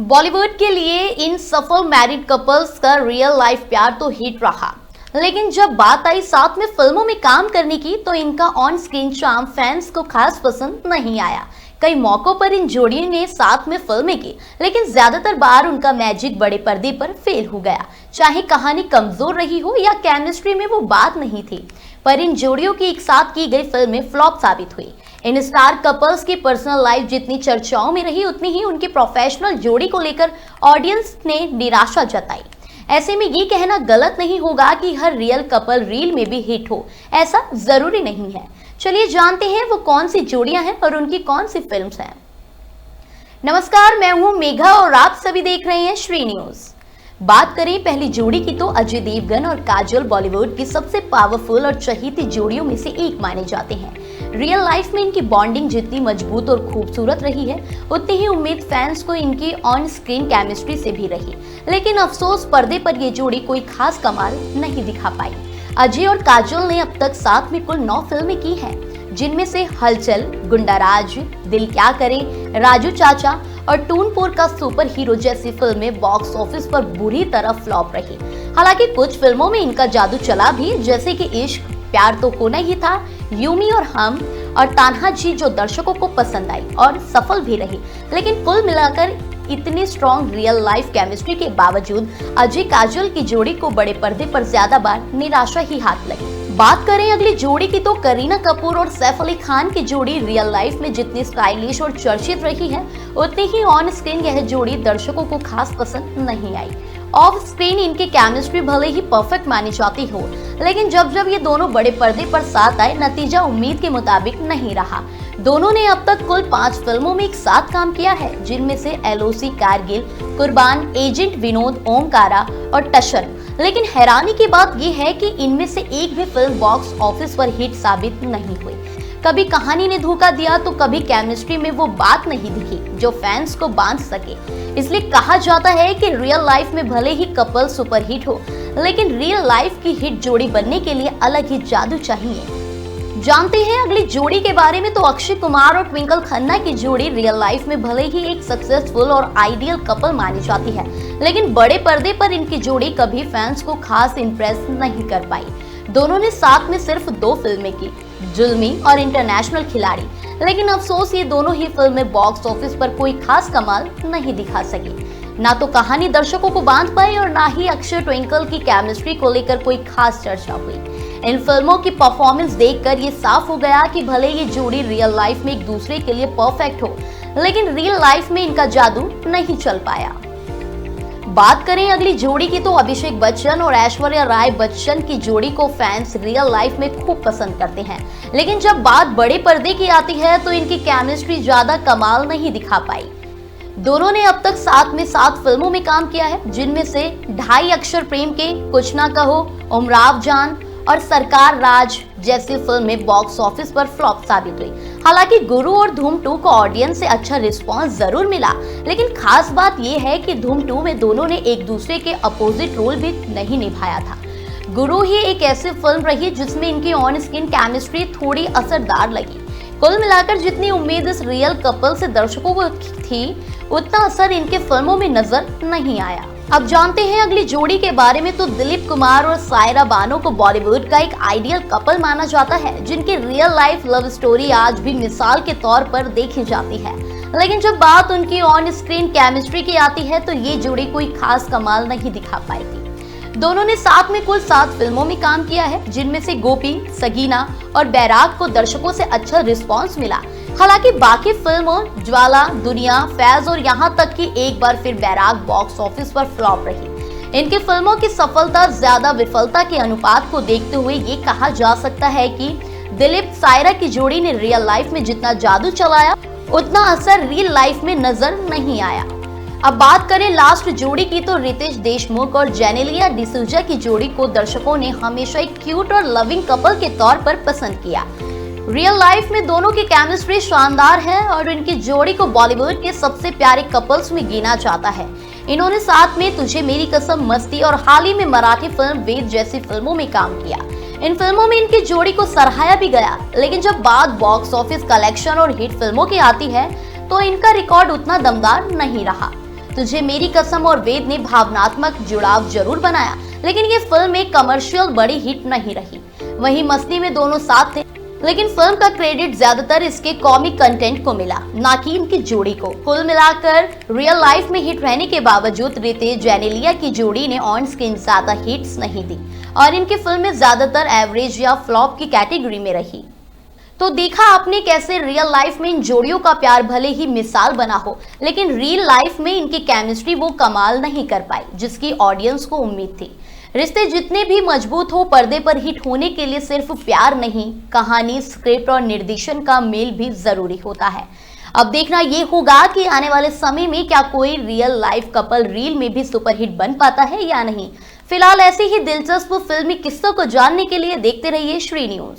बॉलीवुड के लिए इन सफल मैरिड कपल्स का रियल लाइफ प्यार तो हिट रहा, लेकिन जब बात आई साथ में फिल्मों में काम करने की तो इनका ऑन स्क्रीन चार्म फैंस को खास पसंद नहीं आया। कई मौकों पर इन जोड़ियों ने साथ में फिल्में की, लेकिन ज्यादातर बार उनका मैजिक बड़े पर्दे पर फेल हो गया। चाहे कहानी कमजोर रही हो या केमिस्ट्री में वो बात नहीं थी, पर इन जोड़ियों की एक साथ की गई फिल्में फ्लॉप साबित हुई। इन स्टार कपल्स की पर्सनल लाइफ जितनी चर्चाओं में रही, उतनी ही उनकी प्रोफेशनल जोड़ी को लेकर ऑडियंस ने निराशा जताई। ऐसे में ये कहना गलत नहीं होगा कि हर रियल कपल रील में भी हिट हो, ऐसा जरूरी नहीं है। चलिए जानते हैं वो कौन सी जोड़ियां हैं और उनकी कौन सी फिल्म्स हैं। नमस्कार, मैं हूं मेघा और आप सभी देख रहे हैं श्री न्यूज। बात करें पहली जोड़ी की तो अजय देवगन और काजोल बॉलीवुड की सबसे पावरफुल और चहेती जोड़ियों में से एक माने जाते हैं। रियल लाइफ में इनकी बॉन्डिंग जितनी मजबूत और खूबसूरत रही है, उतनी ही उम्मीद फैंस को इनकी ऑन स्क्रीन केमिस्ट्री से भी रही। लेकिन अफसोस, पर्दे पर ये जोड़ी कोई खास कमाल नहीं दिखा पाई। अजय और काजोल ने अब तक साथ में कुल 9 फिल्में की हैं, जिनमें से हलचल, गुंडाराज, दिल क्या करे, राजू चाचा और टूनपुर का सुपर हीरो जैसी फिल्में बॉक्स ऑफिस पर बुरी तरह फ्लॉप रही। हालांकि कुछ फिल्मों में इनका जादू चला भी, जैसे कि इश्क, प्यार तो होना ही था, यूमी और हम और तान्हा जी, जो दर्शकों को पसंद आई और सफल भी रही। लेकिन कुल मिलाकर इतनी स्ट्रॉन्ग रियल लाइफ केमिस्ट्री के बावजूद अजय काजोल की जोड़ी को बड़े पर्दे पर ज्यादा बार निराशा ही हाथ लगी। बात करें अगली जोड़ी की तो करीना कपूर और सैफ अली खान की जोड़ी रियल लाइफ में जितनी स्टाइलिश और चर्चित रही है, उतनी ही ऑन स्क्रीन यह जोड़ी दर्शकों को खास पसंद नहीं आई। ऑफ स्क्रीन इनकी केमिस्ट्री भले ही परफेक्ट मानी जाती हो, लेकिन जब जब ये दोनों बड़े पर्दे पर साथ आए, नतीजा उम्मीद के मुताबिक नहीं रहा। दोनों ने अब तक कुल 5 फिल्मों में एक साथ काम किया है, जिनमें से एलओसी, कारगिल, कुर्बान, एजेंट विनोद, ओमकारा और टशन। लेकिन हैरानी की बात यह है कि इनमें से एक भी फिल्म बॉक्स ऑफिस पर हिट साबित नहीं हुई। कभी कहानी ने धोखा दिया तो कभी केमिस्ट्री में वो बात नहीं दिखी जो फैंस को बांध सके। इसलिए कहा जाता है कि रियल लाइफ में भले ही कपल सुपर हिट हो, लेकिन रियल लाइफ की हिट जोड़ी बनने के लिए अलग ही जादू चाहिए। जानते हैं अगली जोड़ी के बारे में तो अक्षय कुमार और ट्विंकल खन्ना की जोड़ी रियल लाइफ में भले ही एक सक्सेसफुल और आइडियल कपल मानी जाती है, लेकिन बड़े पर्दे पर इनकी जोड़ी कभी फैंस को खास इंप्रेस नहीं कर पाई। दोनों ने साथ में सिर्फ 2 फिल्में की, जुल्मी और इंटरनेशनल खिलाड़ी। लेकिन अफसोस, ये दोनों ही फिल्में बॉक्स ऑफिस पर कोई खास कमाल नहीं दिखा सकी। ना तो कहानी दर्शकों को बांध पाई और ना ही अक्षय ट्विंकल की केमिस्ट्री को लेकर कोई खास चर्चा हुई। इन फिल्मों की परफॉर्मेंस देखकर ये साफ हो गया कि भले ये जोड़ी रियल लाइफ में एक दूसरे के लिए परफेक्ट हो, लेकिन रियल लाइफ में इनका जादू नहीं चल पाया। बात करें अगली जोड़ी की तो अभिषेक बच्चन और ऐश्वर्या राय बच्चन की जोड़ी को फैंस रियल लाइफ में खूब पसंद करते हैं, लेकिन जब बात बड़े पर्दे की आती है तो इनकी केमिस्ट्री ज्यादा कमाल नहीं दिखा पाई। दोनों ने अब तक साथ में 7 फिल्मों में काम किया है, जिनमें से 2.5 अक्षर प्रेम के, कुछ ना कहो, उमराव जान और सरकार राज जैसी फिल्में बॉक्स ऑफिस पर फ्लॉप साबित हुई। हालांकि गुरु और धूम 2 को ऑडियंस से अच्छा रिस्पांस जरूर मिला, लेकिन खास बात यह है कि धूम 2 में दोनों ने एक दूसरे के अपोजिट रोल भी नहीं निभाया था। गुरु ही एक ऐसी फिल्म रही जिसमें इनकी ऑन स्क्रीन केमिस्ट्री थोड़ी असरदार लगी। कुल मिलाकर जितनी उम्मीद इस रियल कपल से दर्शकों को थी, उतना असर इनके फिल्मों में नजर नहीं आया। अब जानते हैं अगली जोड़ी के बारे में तो दिलीप कुमार और सायरा बानो को बॉलीवुड का एक आइडियल कपल माना जाता है, जिनकी रियल लाइफ लव स्टोरी आज भी मिसाल के तौर पर देखी जाती है। लेकिन जब बात उनकी ऑन स्क्रीन केमिस्ट्री की आती है तो ये जोड़ी कोई खास कमाल नहीं दिखा पाएगी। दोनों ने साथ में कुल 7 फिल्मों में काम किया है, जिनमें से गोपी, सगीना और बैराग को दर्शकों से अच्छा रिस्पांस मिला। हालांकि बाकी फिल्मों ज्वाला, दुनिया, फैज और यहाँ तक कि एक बार फिर बैराग बॉक्स ऑफिस पर फ्लॉप रही। इनकी फिल्मों की सफलता ज्यादा विफलता के अनुपात को देखते हुए ये कहा जा सकता है कि दिलीप सायरा की जोड़ी ने रियल लाइफ में जितना जादू चलाया, उतना असर रियल लाइफ में नजर नहीं आया। अब बात करें लास्ट जोड़ी की तो रितेश देशमुख और जेनेलिया डिसूजा की जोड़ी को दर्शकों ने हमेशा एक क्यूट और लविंग कपल के तौर पर पसंद किया। रियल लाइफ में दोनों की केमिस्ट्री शानदार है और इनकी जोड़ी को बॉलीवुड के सबसे प्यारे कपल्स में गिना जाता है। इन्होंने साथ में तुझे मेरी कसम, मस्ती और हाल ही में मराठी फिल्म वेद जैसी फिल्मों में काम किया। इन फिल्मों में इनकी जोड़ी को सराहाया भी गया, लेकिन जब बात बॉक्स ऑफिस कलेक्शन और हिट फिल्मों की आती है तो इनका रिकॉर्ड उतना दमदार नहीं रहा। तुझे मेरी कसम और वेद ने भावनात्मक जुड़ाव जरूर बनाया, लेकिन ये फिल्म एक कमर्शियल बड़ी हिट नहीं रही। वहीं मस्ती में दोनों साथ थे, लेकिन फिल्म का क्रेडिट ज्यादातर इसके कॉमिक कंटेंट को मिला, ना कि इनकी जोड़ी को। कुल मिलाकर रियल लाइफ में हिट रहने के बावजूद रितेश जेनेलिया की जोड़ी ने ऑन स्क्रीन ज्यादा हिट्स नहीं दी और इनकी फिल्में ज्यादातर एवरेज या फ्लॉप की कैटेगरी में रही। तो देखा आपने कैसे रियल लाइफ में इन जोड़ियों का प्यार भले ही मिसाल बना हो, लेकिन रियल लाइफ में इनकी केमिस्ट्री वो कमाल नहीं कर पाई जिसकी ऑडियंस को उम्मीद थी। रिश्ते जितने भी मजबूत हो, पर्दे पर हिट होने के लिए सिर्फ प्यार नहीं, कहानी, स्क्रिप्ट और निर्देशन का मेल भी जरूरी होता है। अब देखना ये होगा कि आने वाले समय में क्या कोई रियल लाइफ कपल रील में भी सुपरहिट बन पाता है या नहीं। फिलहाल ऐसी ही दिलचस्प फिल्मी किस्सों को जानने के लिए देखते रहिए श्री न्यूज।